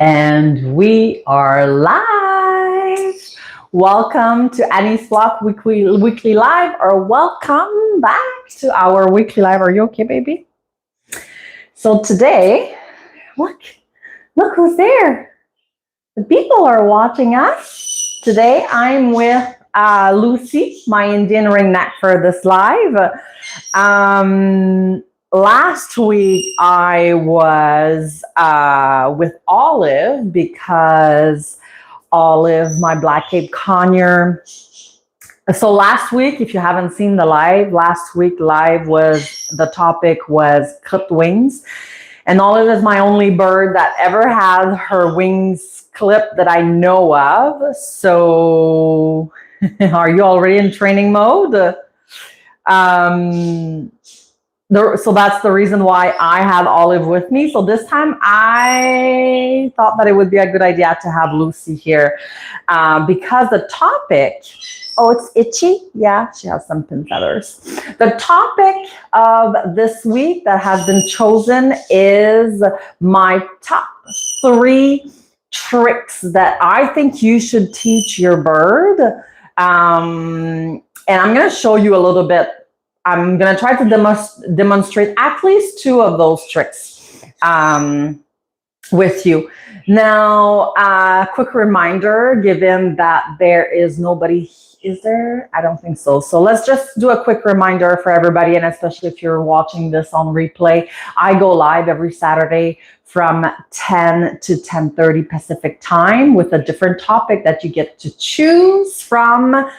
And we are live. Welcome to Annie's Flock weekly live, or welcome back to our weekly live. Are you okay, baby? So today, look who's there. The people are watching us. Today I'm with Lucy, my Indian ringneck, for this live. Last week I was with Olive because Olive, my Black Cape Conure. So last week, if you haven't seen the live, last week live was, the topic was clipped wings. And Olive is my only bird that ever had her wings clipped that I know of. So are you already in training mode? So that's the reason why I have Olive with me. So this time I thought that it would be a good idea to have Lucy here because the topic, oh, it's itchy. Yeah, she has some pin feathers. The topic of this week that has been chosen is my top 3 tricks that I think you should teach your bird. And I'm going to show you a little bit. I'm going to try to demonstrate at least 2 of those tricks with you. Now, quick reminder, given that there is nobody, is there? I don't think so. So let's just do a quick reminder for everybody, and especially if you're watching this on replay. I go live every Saturday from 10 to 10:30 Pacific time with a different topic that you get to choose from.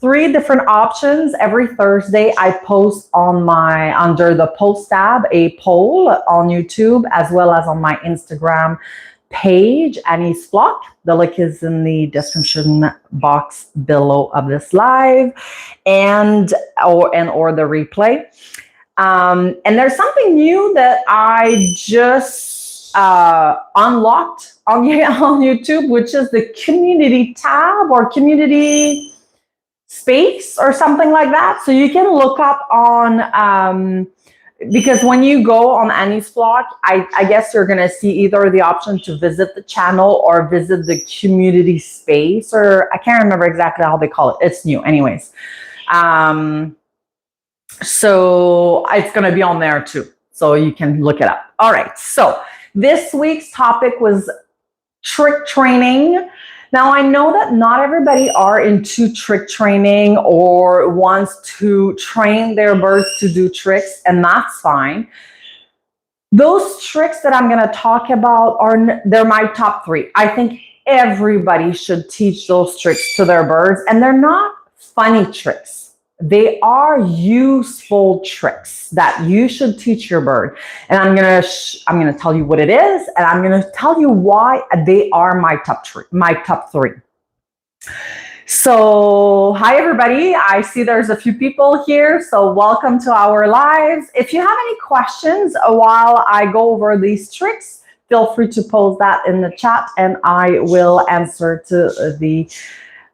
3 different options. Every Thursday, I post on under the post tab, a poll on YouTube, as well as on my Instagram page, Annie's Flock. The link is in the description box below of this live and or the replay. And there's something new that I just unlocked on YouTube, which is the community tab or community space or something like that. So you can look up on, because when you go on Annie's Flock, I guess you're going to see either the option to visit the channel or visit the community space, or I can't remember exactly how they call it. It's new anyways. So it's going to be on there too. So you can look it up. All right. So this week's topic was trick training. Now, I know that not everybody are into trick training or wants to train their birds to do tricks, and that's fine. Those tricks that I'm going to talk about they're my top 3. I think everybody should teach those tricks to their birds, and they're not funny tricks. They are useful tricks that you should teach your bird. And I'm gonna tell you what it is, and I'm gonna tell you why they are my top 3. So, hi everybody. I see there's a few people here, so welcome to our lives. If you have any questions while I go over these tricks, feel free to post that in the chat, and I will answer to the.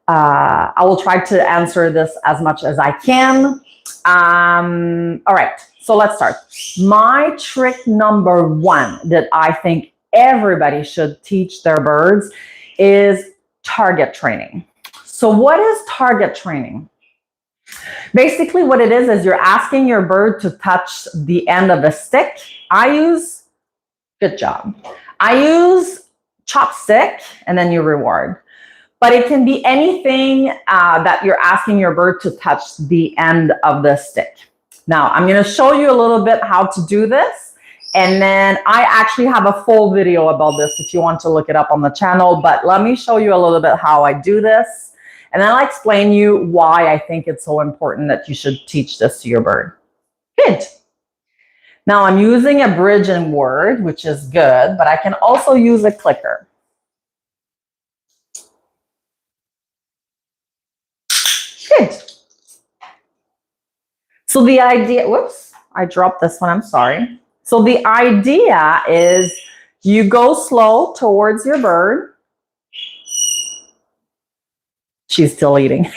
I will try to answer this as much as I can. All right, so let's start. My trick number 1 that I think everybody should teach their birds is target training. So what is target training? Basically what it is you're asking your bird to touch the end of a stick. Good job. I use chopstick, and then you reward. But it can be anything that you're asking your bird to touch the end of the stick. Now, I'm going to show you a little bit how to do this. And then I actually have a full video about this if you want to look it up on the channel. But let me show you a little bit how I do this. And then I'll explain you why I think it's so important that you should teach this to your bird. Good. Now, I'm using a bridge and word, which is good. But I can also use a clicker. Good. So the idea, whoops, I dropped this one, I'm sorry. So the idea is you go slow towards your bird. She's still eating.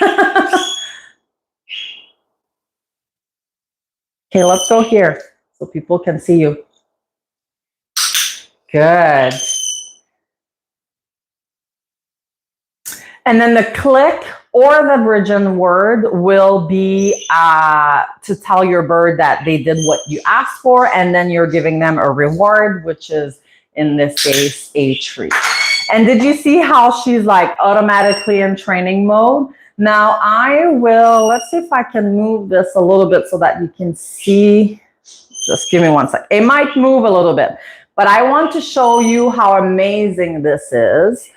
Okay, let's go here so people can see you. Good. And then the click or the written word will be to tell your bird that they did what you asked for, and then you're giving them a reward, which is in this case a treat. And did you see how she's like automatically in training mode? Now I will, let's see if I can move this a little bit so that you can see. Just give me one sec. It might move a little bit, but I want to show you how amazing this is.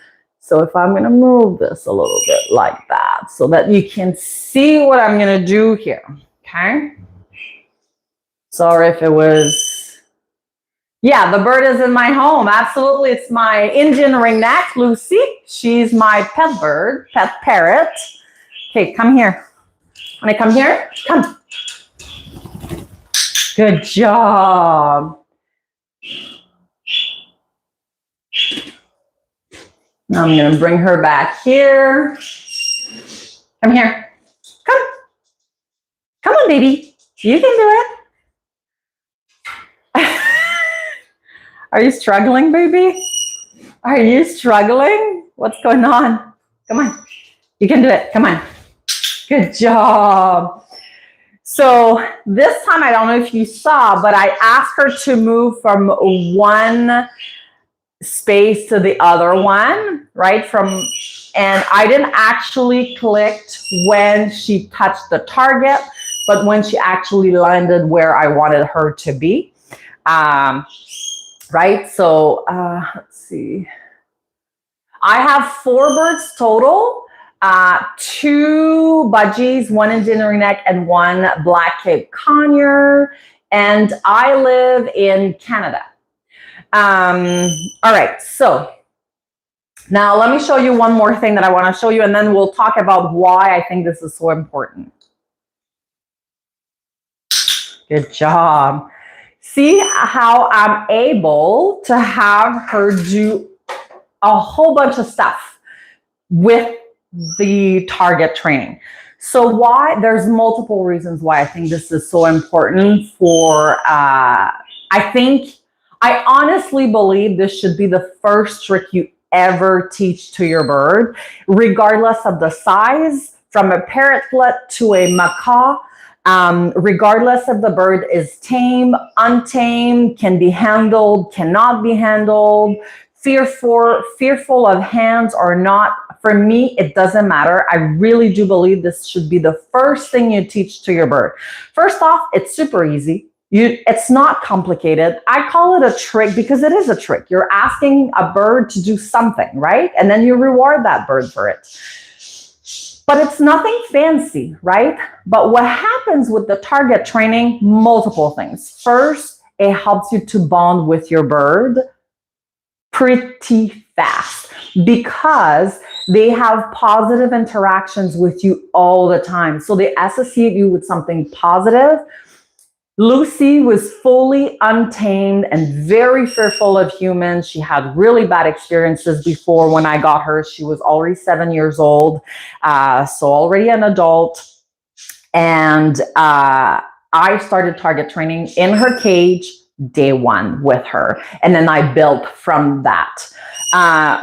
So if I'm going to move this a little bit like that so that you can see what I'm going to do here. Okay. Sorry if it was, yeah, the bird is in my home. Absolutely. It's my Indian ringneck, Lucy. She's my pet bird, pet parrot. Okay, come here. Want to come here? Come. Good job. Now I'm going to bring her back here. Come here. Come. Come on, baby. You can do it. Are you struggling, baby? Are you struggling? What's going on? Come on. You can do it. Come on. Good job. So this time, I don't know if you saw, but I asked her to move from one space to the other one, right? And I didn't actually click when she touched the target, but when she actually landed where I wanted her to be, right? So let's see. I have 4 birds total, 2 budgies, 1 Indian ringneck and 1 black Cape Conure, and I live in Canada. All right, so now let me show you one more thing that I want to show you, and then we'll talk about why I think this is so important. Good job. See how I'm able to have her do a whole bunch of stuff with the target training. So why? There's multiple reasons why I think this is so important for, I honestly believe this should be the first trick you ever teach to your bird, regardless of the size, from a parrotlet to a macaw, regardless if the bird is tame, untamed, can be handled, cannot be handled, fearful of hands or not. For me, it doesn't matter. I really do believe this should be the first thing you teach to your bird. First off, it's super easy. It's not complicated. I call it a trick because it is a trick. You're asking a bird to do something, right? And then you reward that bird for it. But it's nothing fancy, right? But what happens with the target training, multiple things. First, it helps you to bond with your bird pretty fast because they have positive interactions with you all the time. So they associate you with something positive. Lucy was fully untamed and very fearful of humans. She had really bad experiences before. When I got her, she was already 7 years old, so already an adult. And I started target training in her cage day 1 with her. And then I built from that.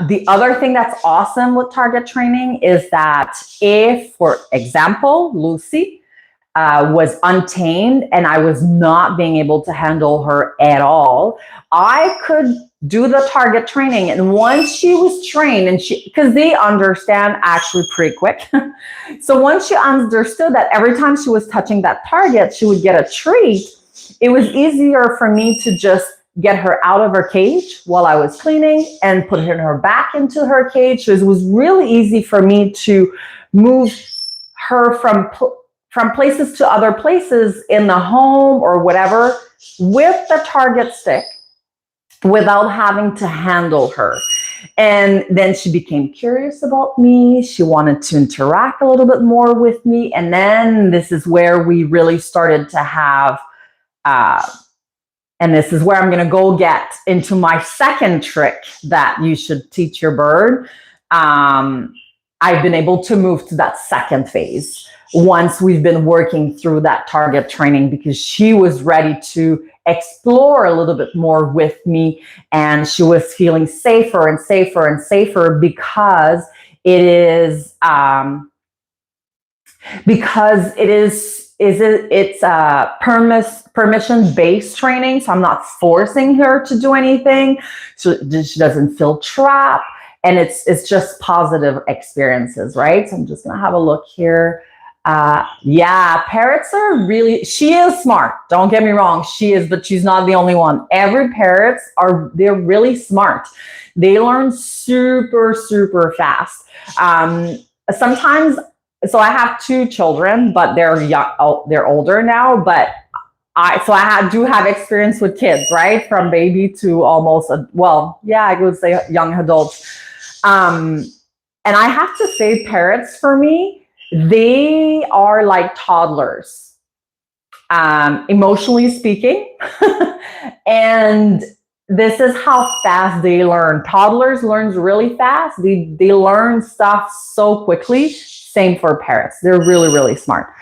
The other thing that's awesome with target training is that if, for example, Lucy was untamed and I was not being able to handle her at all, I could do the target training. And once she was trained, and because they understand actually pretty quick. So once she understood that every time she was touching that target, she would get a treat, it was easier for me to just get her out of her cage while I was cleaning and put her back into her cage. So it was really easy for me to move her from places to other places in the home or whatever with the target stick without having to handle her. And then she became curious about me. She wanted to interact a little bit more with me. And then this is where we really started to have, and this is where I'm going to go get into my second trick that you should teach your bird. I've been able to move to that second phase once we've been working through that target training, because she was ready to explore a little bit more with me, and she was feeling safer and safer and safer because It is because it's a permission-based training, so I'm not forcing her to do anything, so she doesn't feel trapped, and it's just positive experiences, right? So I'm just gonna have a look here. Yeah, parrots are really, she is smart, don't get me wrong, she is, but she's not the only one. Every parrots they're really smart. They learn super fast. Sometimes, so I have 2 children, but they're young, they're older now, but I do have experience with kids, right? From baby to almost, well, yeah, I would say young adults. And I have to say, parrots for me, they are like toddlers, emotionally speaking. And this is how fast they learn. Toddlers learn really fast. They learn stuff so quickly. Same for parrots. They're really smart.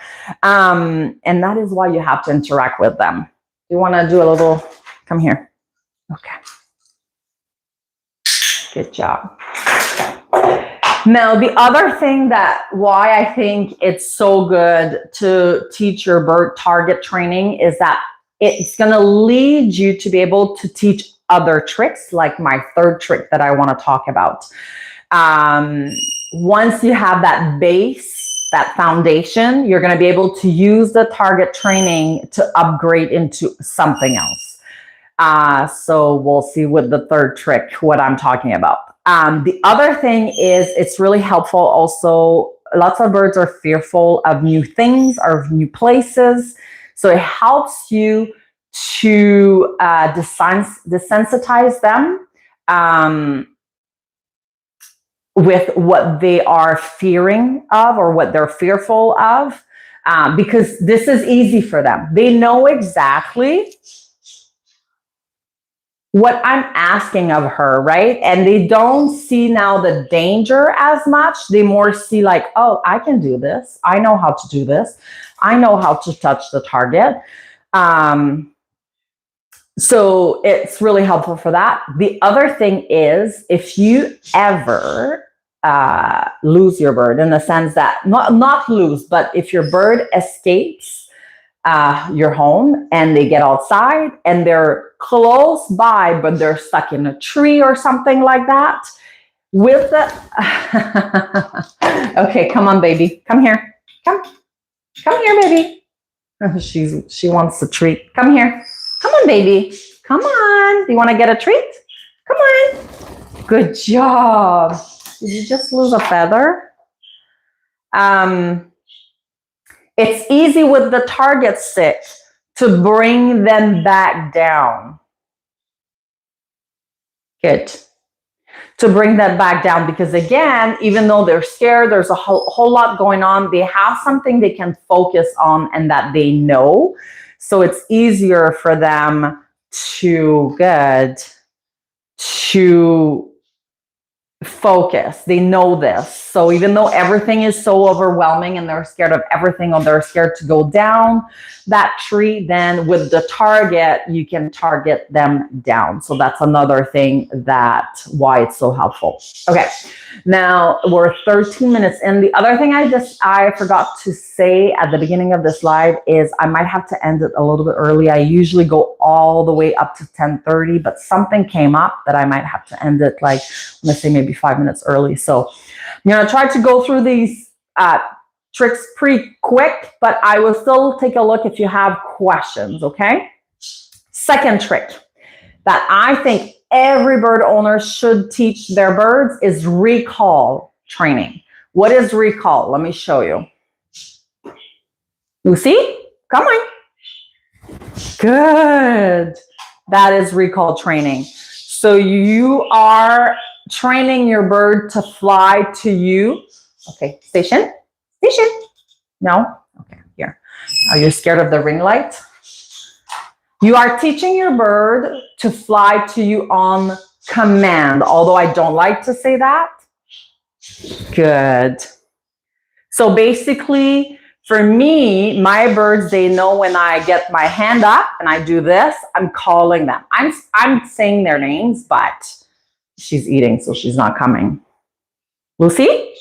And that is why you have to interact with them. You want to do a little, come here. Okay. Good job. Now, the other thing why I think it's so good to teach your bird target training is that it's going to lead you to be able to teach other tricks, like my third trick that I want to talk about. Once you have that base, that foundation, you're going to be able to use the target training to upgrade into something else. So we'll see with the third trick what I'm talking about. The other thing is it's really helpful also. Lots of birds are fearful of new things or of new places. So it helps you to desensitize them with what they are fearing of or what they're fearful of, because this is easy for them. They know exactly what I'm asking of her, right? And they don't see now the danger as much. They more see like, oh, I can do this. I know how to do this. I know how to touch the target. So it's really helpful for that. The other thing is, if you ever lose your bird, in the sense that, not lose, but if your bird escapes your home and they get outside and they're close by, but they're stuck in a tree or something like that, with the, okay, come on, baby, come here, come here, baby. She wants a treat. Come here. Come on, baby. Come on. Do you want to get a treat? Come on. Good job. Did you just lose a feather? It's easy with the target stick to bring them back down. Good. To bring that back down, because again, even though they're scared, there's a whole lot going on. They have something they can focus on and that they know. So it's easier for them to focus. They know this. So even though everything is so overwhelming and they're scared of everything, or they're scared to go down that tree, then with the target, you can target them down. So that's another thing why it's so helpful. Okay, now we're 13 minutes in. The other thing I forgot to say at the beginning of this live is I might have to end it a little bit early. I usually go all the way up to 10:30, but something came up that I might have to end it, like, let's say maybe 5 minutes early. So I'm going to try to go through these tricks pretty quick, but I will still take a look if you have questions, okay? Second trick that I think every bird owner should teach their birds is recall training. What is recall? Let me show you. Lucy, come on. Good. That is recall training. So you are training your bird to fly to you. Okay, station. No? Okay, here. Are you scared of the ring light? You are teaching your bird to fly to you on command, although I don't like to say that. Good. So basically, for me, my birds, they know when I get my hand up and I do this, I'm calling them. I'm saying their names, but she's eating, so she's not coming. Lucy?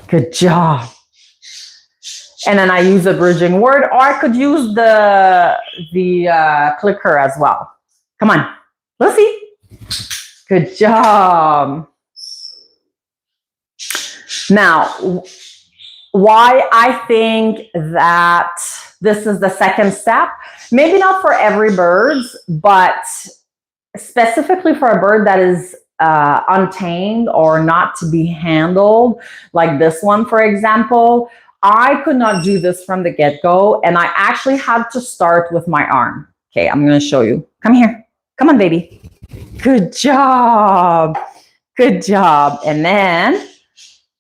Good job. And then I use a bridging word, or I could use the clicker as well. Come on, Lucy. Good job. Now, why I think that this is the second step, maybe not for every bird, but specifically for a bird that is untamed or not to be handled, like this one, for example, I could not do this from the get-go, and I actually had to start with my arm. Okay, I'm going to show you. Come here. Come on, baby. Good job. Good job. And then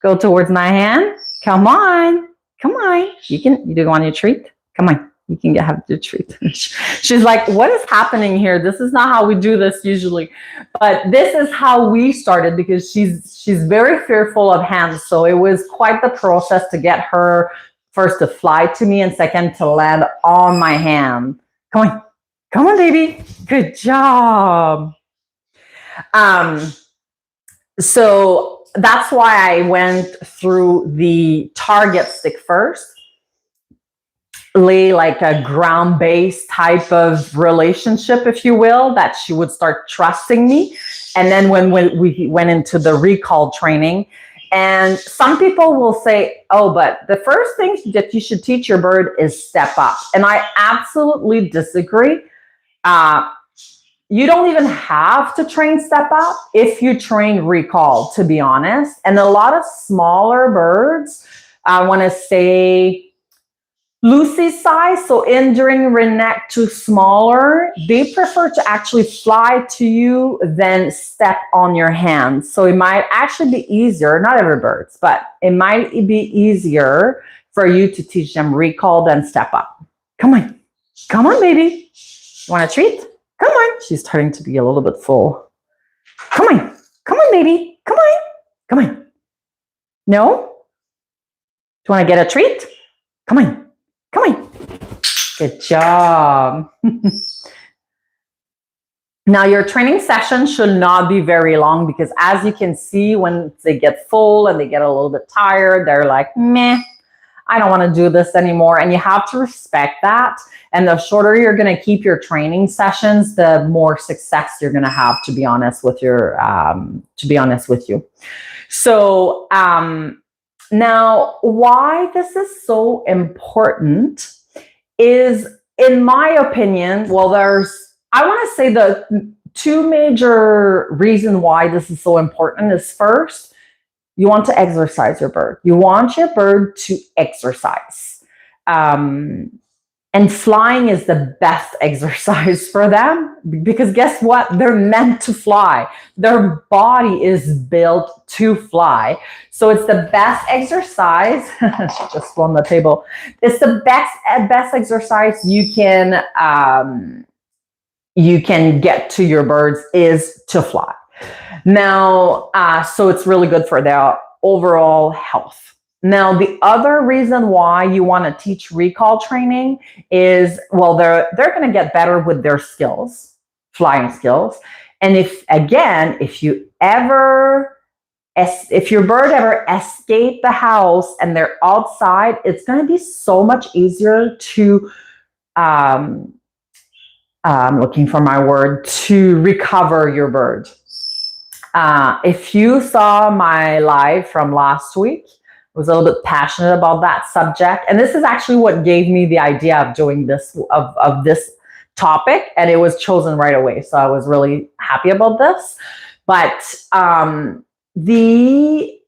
go towards my hand. Come on. Come on. You do want your treat? Come on. You can have your treat. She's like, what is happening here? This is not how we do this usually. But this is how we started, because she's very fearful of hands. So it was quite the process to get her first to fly to me and second to land on my hand. Come on. Come on, baby. Good job. So that's why I went through the target stick first. Lay like a ground-based type of relationship, if you will, that she would start trusting me. And then when we went into the recall training, and some people will say, oh, but the first thing that you should teach your bird is step up. And I absolutely disagree. You don't even have to train step up if you train recall, to be honest. And a lot of smaller birds, I want to say Lucy's size, so enduring neck to smaller, they prefer to actually fly to you than step on your hands. So it might actually be easier, not every bird, but it might be easier for you to teach them recall than step up. Come on. Come on, baby. You want a treat? Come on. She's starting to be a little bit full. Come on. Come on, baby. Come on. Come on. No? Do you want to get a treat? Come on. Come on. Good job. Now, your training session should not be very long, because as you can see, when they get full and they get a little bit tired, they're like, meh, I don't want to do this anymore. And you have to respect that. And the shorter you're going to keep your training sessions, the more success you're going to have, to be honest with you. So, now, why this is so important is, in my opinion, well, I want to say the two major reasons why this is so important is, first, you want to exercise your bird. You want your bird to exercise. And flying is the best exercise for them, because guess what? They're meant to fly. Their body is built to fly. So it's the best exercise. Just on the table. It's the best exercise you can get to your birds is to fly. Now, so it's really good for their overall health. Now, the other reason why you want to teach recall training is, well, they're going to get better with their skills, flying skills. And if your bird ever escape the house and they're outside, it's going to be so much easier to, I'm looking for my word, to recover your bird. If you saw my live from last week, was a little bit passionate about that subject. And this is actually what gave me the idea of doing this, of this topic. And it was chosen right away. So I was really happy about this. But if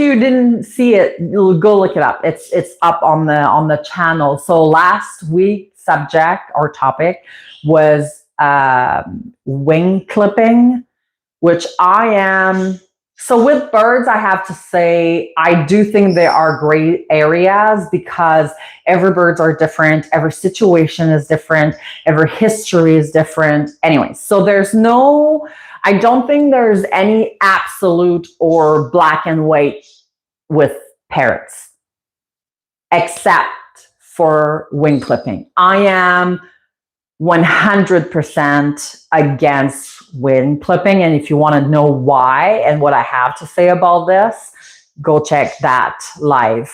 you didn't see it, go look it up. It's up on the channel. So last week's subject or topic was wing clipping, which I am. So with birds, I have to say, I do think there are gray areas, because every birds are different. Every situation is different. Every history is different. Anyway, so I don't think there's any absolute or black and white with parrots, except for wing clipping. I am 100% against wing clipping. And if you want to know why and what I have to say about this, go check that live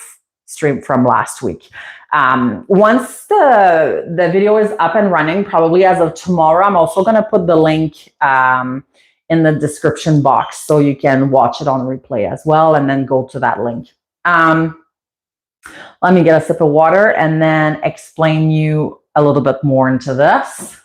stream from last week. Once the video is up and running, probably as of tomorrow, I'm also going to put the link in the description box so you can watch it on replay as well, and then go to that link. Let me get a sip of water and then explain you a little bit more into this.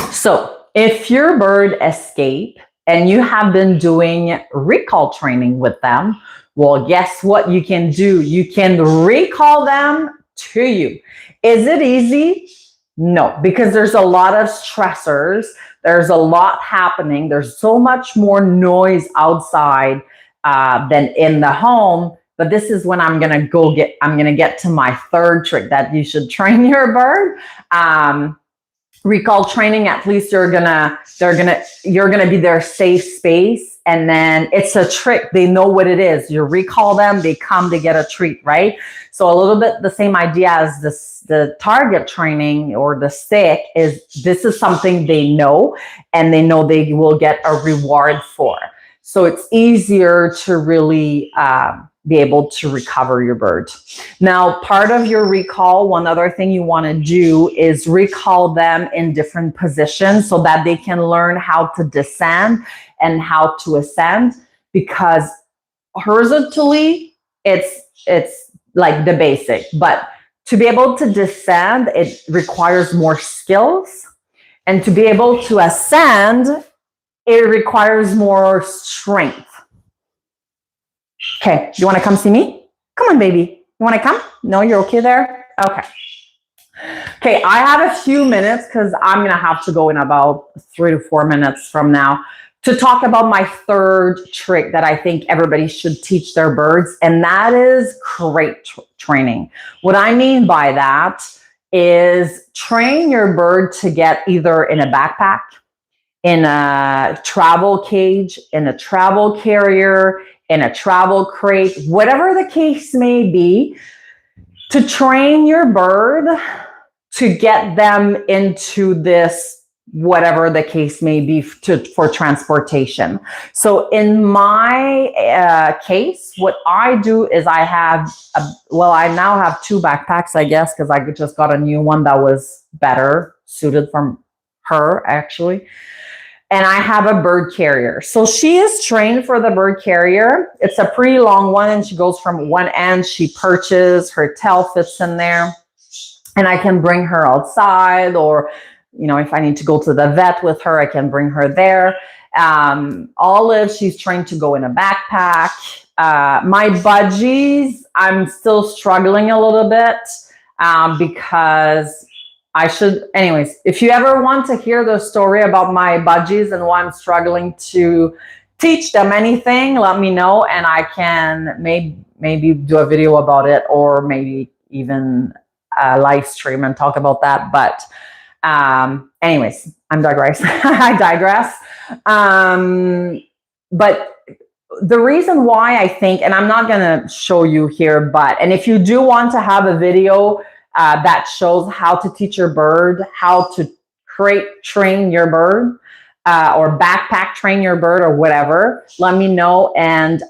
So if your bird escape and you have been doing recall training with them, well, guess what you can do? You can recall them to you. Is it easy? No, because there's a lot of stressors. There's a lot happening. There's so much more noise outside than in the home. But this is when I'm gonna get to my third trick that you should train your bird. Recall training, at least you're gonna be their safe space, and then it's a trick. They know what it is. You recall them, they come to get a treat, right? So a little bit the same idea as the target training or the stick is. This is something they know, and they know they will get a reward for. So it's easier to really be able to recover your bird. Now, part of your recall, one other thing you want to do is recall them in different positions so that they can learn how to descend and how to ascend, because horizontally, it's like the basic, but to be able to descend, it requires more skills, and to be able to ascend, it requires more strength. Okay, you want to come see me? Come on, baby. You want to come? No, you're okay there? Okay. Okay, I have a few minutes because I'm going to have to go in about 3 to 4 minutes from now to talk about my third trick that I think everybody should teach their birds, and that is crate training. What I mean by that is train your bird to get either in a backpack, in a travel cage, in a travel carrier, in a travel crate, whatever the case may be, to train your bird to get them into this, whatever the case may be, for transportation. So in my case, what I do is I now have 2 backpacks, I guess, because I just got a new one that was better suited for her, actually. And I have a bird carrier. So she is trained for the bird carrier. It's a pretty long one, and she goes from one end, she perches, her tail fits in there, and I can bring her outside, or, you know, if I need to go to the vet with her, I can bring her there. Olive, she's trained to go in a backpack. My budgies, I'm still struggling a little bit because anyways, if you ever want to hear the story about my budgies and why I'm struggling to teach them anything, let me know, and I can maybe do a video about it, or maybe even a live stream and talk about that. But anyways, I digress. But the reason why I think, and I'm not going to show you here, and if you do want to have a video that shows how to teach your bird, how to crate train your bird, or backpack train your bird, or whatever, let me know, and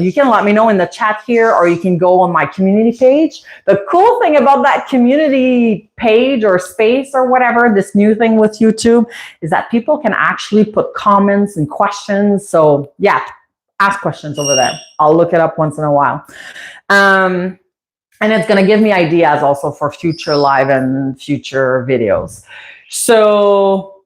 you can let me know in the chat here, or you can go on my community page. The cool thing about that community page or space or whatever, this new thing with YouTube, is that people can actually put comments and questions. So yeah, ask questions over there. I'll look it up once in a while. And it's going to give me ideas also for future live and future videos. So,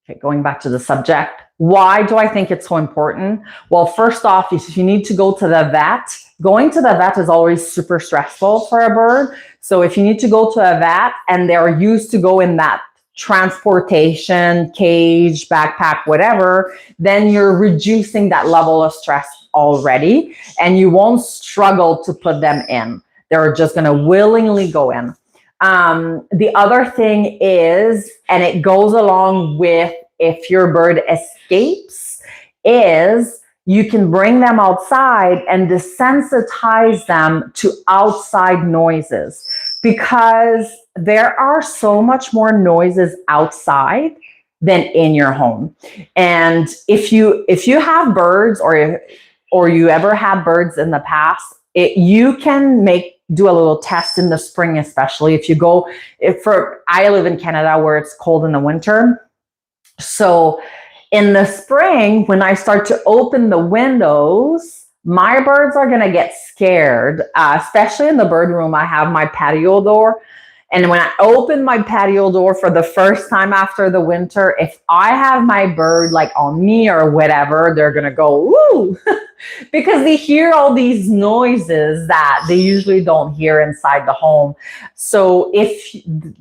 okay, going back to the subject, why do I think it's so important? Well, first off, if you need to go to the vet, going to the vet is always super stressful for a bird. So if you need to go to a vet and they're used to go in that transportation, cage, backpack, whatever, then you're reducing that level of stress already, and you won't struggle to put them in. They're just going to willingly go in. The other thing is, and it goes along with if your bird escapes, is you can bring them outside and desensitize them to outside noises. because there are so much more noises outside than in your home. And if you have birds, or you ever had birds in the past, you can do a little test in the spring, especially if you go. I live in Canada where it's cold in the winter, so in the spring when I start to open the windows, my birds are gonna get scared, especially in the bird room. I have my patio door. And when I open my patio door for the first time after the winter, if I have my bird like on me or whatever, they're going to go, ooh, because they hear all these noises that they usually don't hear inside the home. So if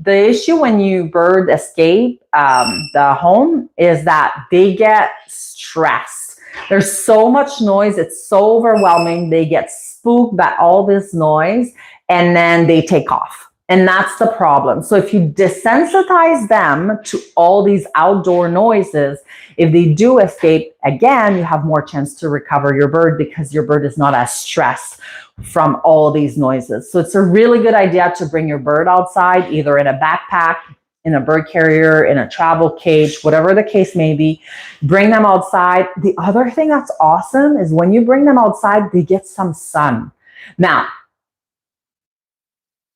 the issue when you bird escape the home is that they get stressed. There's so much noise. It's so overwhelming. They get spooked by all this noise and then they take off. And that's the problem. So if you desensitize them to all these outdoor noises, if they do escape, again, you have more chance to recover your bird because your bird is not as stressed from all these noises. So it's a really good idea to bring your bird outside, either in a backpack, in a bird carrier, in a travel cage, whatever the case may be. Bring them outside. The other thing that's awesome is when you bring them outside, they get some sun. Now,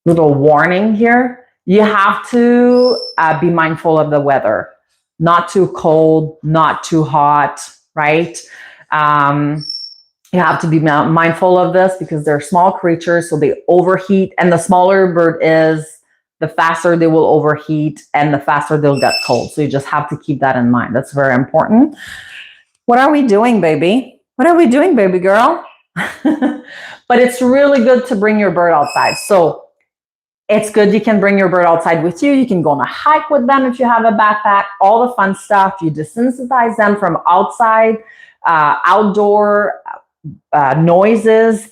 little warning here, you have to be mindful of the weather. Not too cold, not too hot, right? You have to be mindful of this because they're small creatures, so they overheat. And the smaller bird is, the faster they will overheat and the faster they'll get cold. So you just have to keep that in mind. That's very important. What are we doing, baby? What are we doing, baby girl? But it's really good to bring your bird outside. So it's good you can bring your bird outside with you. You can go on a hike with them if you have a backpack, all the fun stuff. You desensitize them from outside, outdoor noises.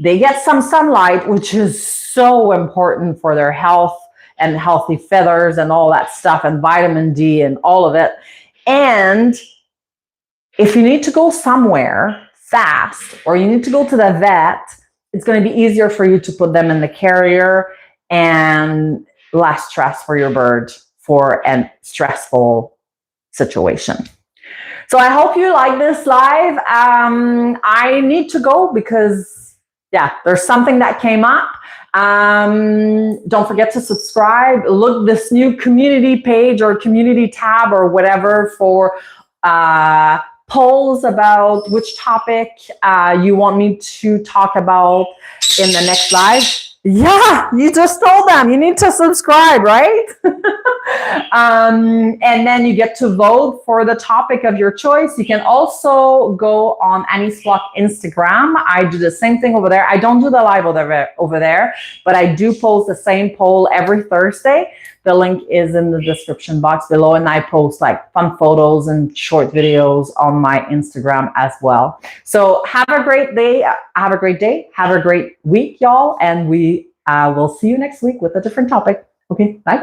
They get some sunlight, which is so important for their health and healthy feathers and all that stuff, and vitamin D and all of it. And if you need to go somewhere fast or you need to go to the vet, it's going to be easier for you to put them in the carrier and less stress for your bird for a stressful situation. So I hope you like this live. I need to go because, yeah, there's something that came up. Don't forget to subscribe. Look this new community page or community tab or whatever for polls about which topic you want me to talk about in the next live. Yeah, you just told them you need to subscribe, right? And then you get to vote for the topic of your choice. You can also go on Annie's Flock Instagram. I do the same thing over there. I don't do the live over there, but I do post the same poll every Thursday. The link is in the description box below, and I post like fun photos and short videos on my Instagram as well. So have a great day. Have a great day. Have a great week, y'all. And we will see you next week with a different topic. Okay, bye, guys.